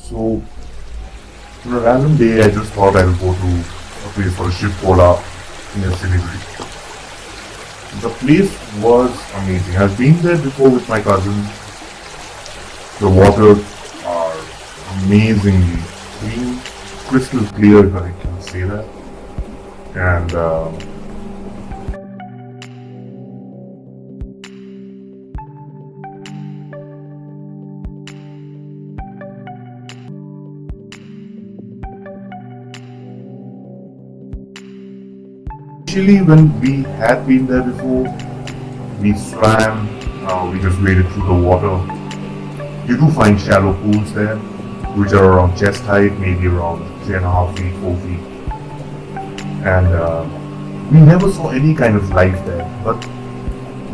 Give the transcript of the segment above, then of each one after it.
So, on a random day, I just thought I would go to a place called Shiv Khola near Siliguri. The place was amazing. I've been there before with my cousin. The waters are amazingly clean, crystal clear, if I can say that. And Actually, when we had been there before, we swam, we just waded through the water. You do find shallow pools there, which are around chest height, maybe around 3.5 feet, 4 feet. And we never saw any kind of life there. But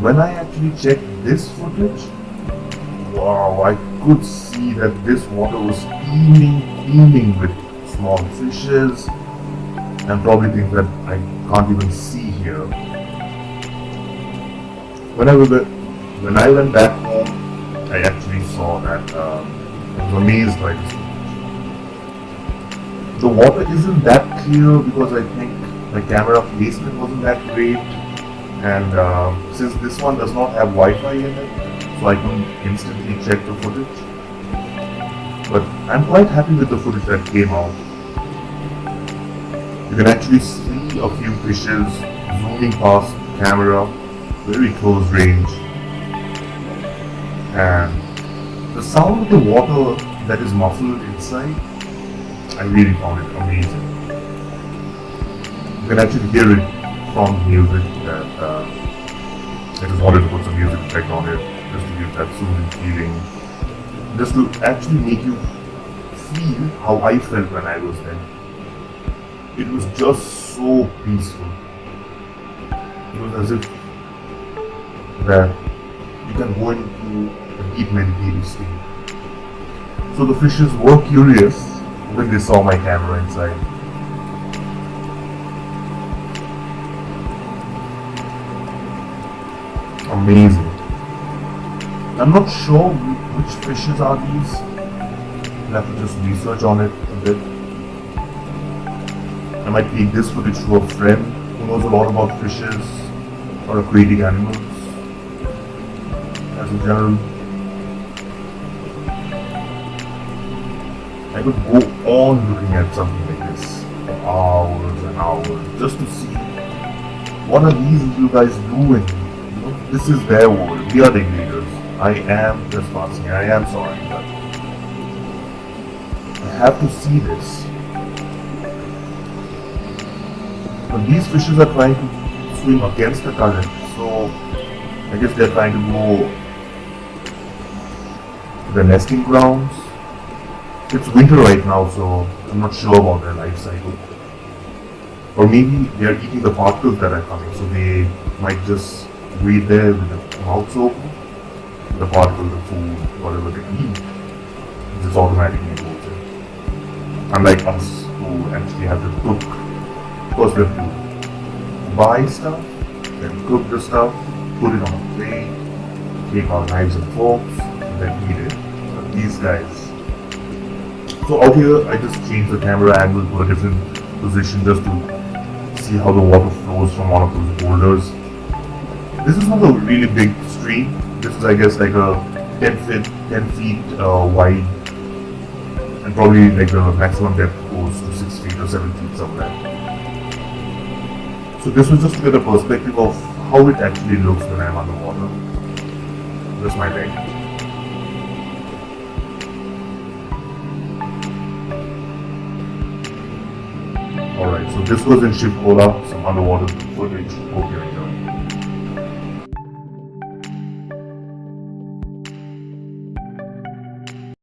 when I actually checked this footage, wow, I could see that this water was teeming with small fishes and probably things that I can't even see here. When I went back home, I actually saw that I was amazed by this footage. The water isn't that clear because I think my camera placement wasn't that great, and since this one does not have Wi-Fi in it, so I couldn't instantly check the footage. But I'm quite happy with the footage that came out. You can actually see a few fishes zooming past the camera, very close range. And the sound of the water that is muffled inside, I really found it amazing. You can actually hear it from the music that I just wanted to put some music effect on it, just to give that soothing feeling, just to actually make you feel how I felt when I was there. It was just so peaceful. It was as if that you can go into a deep meditative state. So the fishes were curious when they saw my camera inside. Amazing. I'm not sure which fishes are these. I'll have to just research on it a bit. I might take this footage to a friend who knows a lot about fishes or aquatic animals as a general. I could go on looking at something like this for hours and hours just to see what are these little guys doing. This is their world. We are the invaders. I am trespassing. I am sorry, but I have to see this. But these fishes are trying to swim against the current, so I guess they're trying to go to the nesting grounds. It's winter right now, so I'm not sure about their life cycle. Or maybe they're eating the particles that are coming, so they might just wait there with the mouths open. The particles, the food, whatever they eat, just automatically goes in. Unlike us, who actually have to cook. First we have to buy stuff, then cook the stuff, put it on a plate, take our knives and forks, and then eat it. But these guys. So out here, I just changed the camera angle to a different position just to see how the water flows from one of those boulders. This is not a really big stream. This is, I guess, like a 10 feet wide, and probably like the maximum depth goes to 6 feet or 7 feet somewhere. So this was just to get a perspective of how it actually looks when I'm underwater. Just my leg. Alright, so this was in Shiv Khola, some underwater footage. Hope you enjoyed.